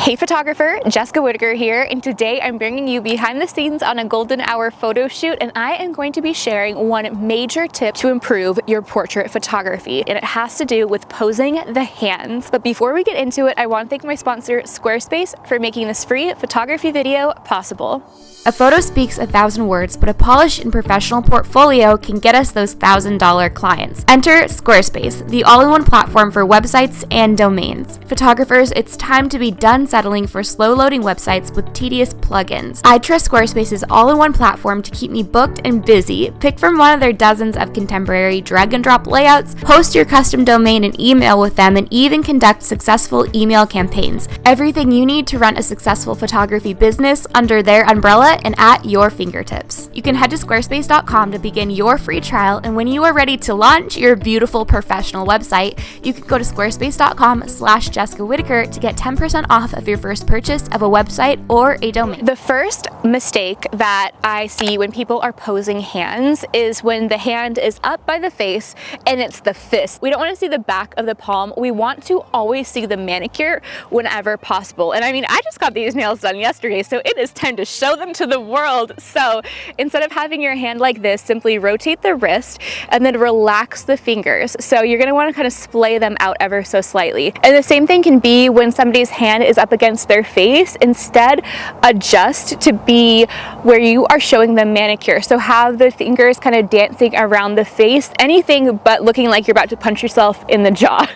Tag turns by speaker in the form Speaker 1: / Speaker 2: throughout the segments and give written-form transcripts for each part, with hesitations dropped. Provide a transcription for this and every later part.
Speaker 1: Hey photographer, Jessica Whitaker here, and today I'm bringing you behind the scenes on a golden hour photo shoot, and I am going to be sharing one major tip to improve your portrait photography, and it has to do with posing the hands. But before we get into it, I want to thank my sponsor Squarespace for making this free photography video possible.
Speaker 2: A photo speaks 1,000 words, but a polished and professional portfolio can get us those $1,000 clients. Enter Squarespace, the all-in-one platform for websites and domains. Photographers, it's time to be done settling for slow-loading websites with tedious plugins. I trust Squarespace's all-in-one platform to keep me booked and busy. Pick from one of their dozens of contemporary drag-and-drop layouts, host your custom domain and email with them, and even conduct successful email campaigns. Everything you need to run a successful photography business under their umbrella and at your fingertips. You can head to squarespace.com to begin your free trial, and when you are ready to launch your beautiful professional website, you can go to squarespace.com/Jessica Whitaker to get 10% off of your first purchase of a website or a domain.
Speaker 1: The first mistake that I see when people are posing hands is when the hand is up by the face and it's the fist. We don't want to see the back of the palm. We want to always see the manicure whenever possible. And I mean, I just got these nails done yesterday, so it is time to show them to the world. So instead of having your hand like this, simply rotate the wrist and then relax the fingers. So you're going to want to kind of splay them out ever so slightly. And the same thing can be when somebody's hand is up against their face. Instead, adjust to be where you are showing them manicure. So have the fingers kind of dancing around the face, anything but looking like you're about to punch yourself in the jaw.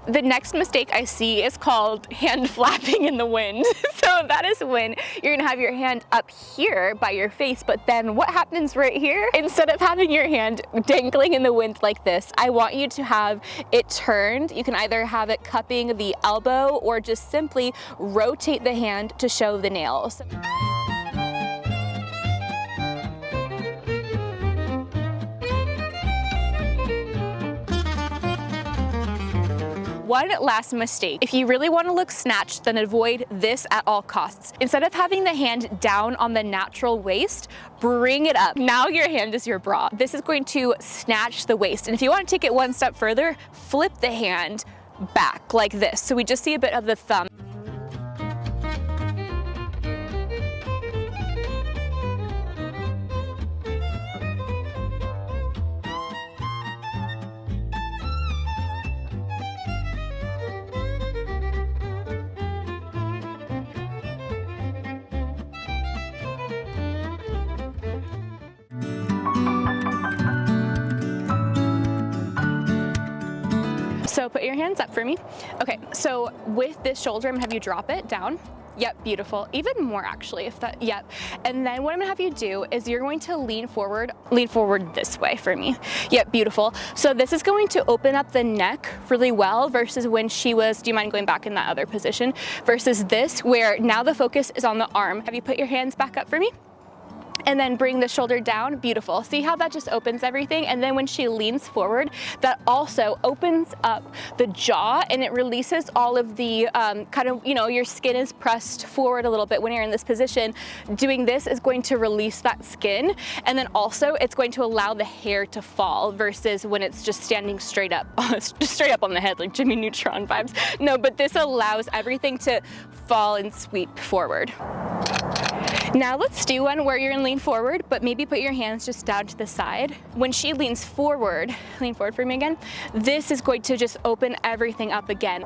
Speaker 1: The next mistake I see is called hand flapping in the wind. So that is when you're gonna have your hand up here by your face, but then what happens right here? Instead of having your hand dangling in the wind like this, I want you to have it turned. You can either have it cupping the elbow or just simply rotate the hand to show the nails. One last mistake. If you really want to look snatched, then avoid this at all costs. Instead of having the hand down on the natural waist, bring it up. Now your hand is your bra. This is going to snatch the waist. And if you want to take it one step further, flip the hand back like this. So we just see a bit of the thumb. So put your hands up for me. Okay, so with this shoulder, I'm gonna have you drop it down. Yep, beautiful. Even more actually, if that, yep. And then what I'm gonna have you do is you're going to lean forward this way for me. Yep, beautiful. So this is going to open up the neck really well versus when she was, do you mind going back in that other position? Versus this, where now the focus is on the arm. Have you put your hands back up for me? And then bring the shoulder down, beautiful. See how that just opens everything? And then when she leans forward, that also opens up the jaw and it releases all of the kind of, you know, your skin is pressed forward a little bit when you're in this position. Doing this is going to release that skin. And then also it's going to allow the hair to fall versus when it's just standing straight up, straight up on the head, like Jimmy Neutron vibes. No, but this allows everything to fall and sweep forward. Now let's do one where you're gonna lean forward, but maybe put your hands just down to the side. When she leans forward, lean forward for me again, this is going to just open everything up again.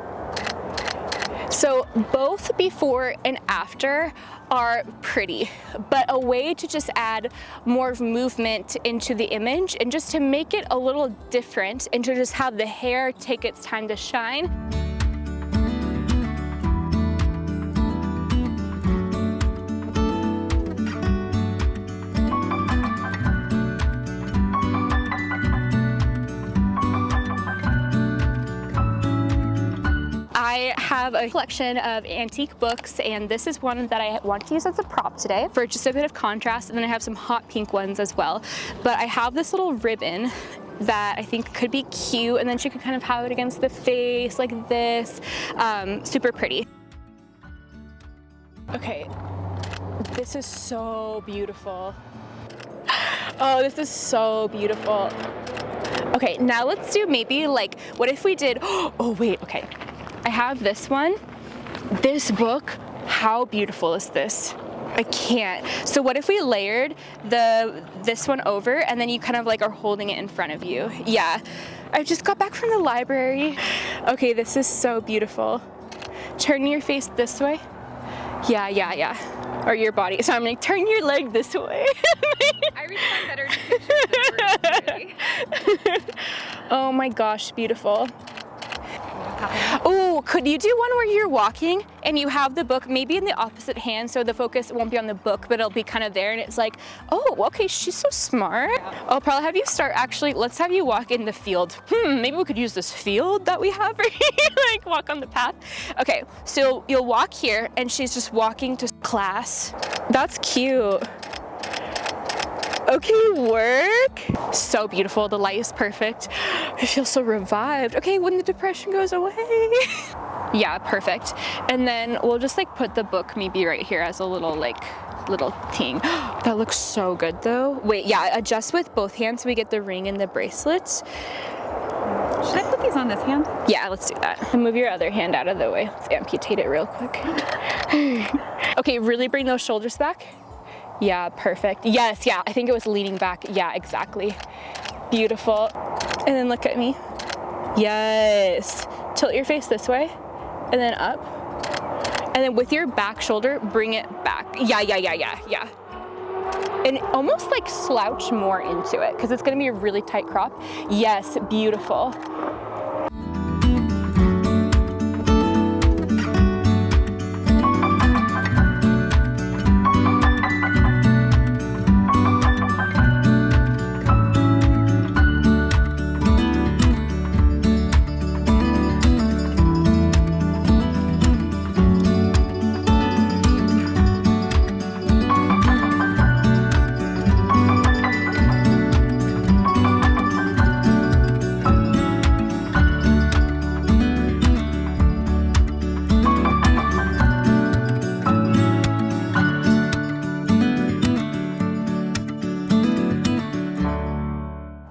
Speaker 1: So both before and after are pretty, but a way to just add more movement into the image and just to make it a little different and to just have the hair take its time to shine. I have a collection of antique books, and this is one that I want to use as a prop today for just a bit of contrast, and then I have some hot pink ones as well. But I have this little ribbon that I think could be cute, and then she could kind of have it against the face like this. Super pretty. Okay, this is so beautiful. Oh, this is so beautiful. Okay, now let's do maybe like, what if we did, oh wait, okay. I have this one. This book, how beautiful is this? I can't. So what if we layered this one over and then you kind of like are holding it in front of you? Yeah, I just got back from the library. Okay, this is so beautiful. Turn your face this way. Yeah. Or your body. So I'm like, turn your leg this way.
Speaker 2: I respond better to pictures than words.
Speaker 1: Oh my gosh, beautiful. Oh, could you do one where you're walking and you have the book maybe in the opposite hand so the focus won't be on the book, but it'll be kind of there and it's like, oh, okay, she's so smart. I'll probably have you start actually, let's have you walk in the field. Maybe we could use this field that we have right here, like walk on the path. Okay, so you'll walk here and she's just walking to class. That's cute. Okay, work. So beautiful, the light is perfect. I feel so revived. Okay, when the depression goes away. Yeah, perfect. And then we'll just like put the book maybe right here as a little thing. That looks so good though. Wait, yeah, adjust with both hands so we get the ring and the bracelets.
Speaker 2: Should I put these on this hand?
Speaker 1: Yeah, let's do that. And move your other hand out of the way. Let's amputate it real quick. Okay, really bring those shoulders back. Yeah, perfect. Yes, yeah, I think it was leaning back. Yeah, exactly. Beautiful. And then look at me. Yes. Tilt your face this way and then up. And then with your back shoulder, bring it back. Yeah. And almost like slouch more into it because it's gonna be a really tight crop. Yes, beautiful.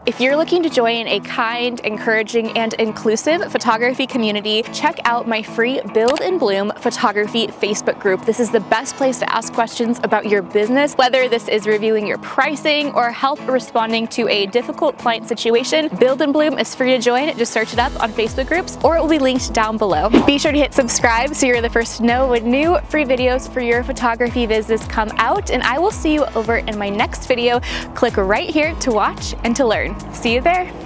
Speaker 1: If you're looking to join a kind, encouraging, and inclusive photography community, check out my free Build and Bloom photography Facebook group. This is the best place to ask questions about your business, whether this is reviewing your pricing or help responding to a difficult client situation. Build and Bloom is free to join. Just search it up on Facebook groups or it will be linked down below. Be sure to hit subscribe so you're the first to know when new free videos for your photography business come out, and I will see you over in my next video. Click right here to watch and to learn. See you there.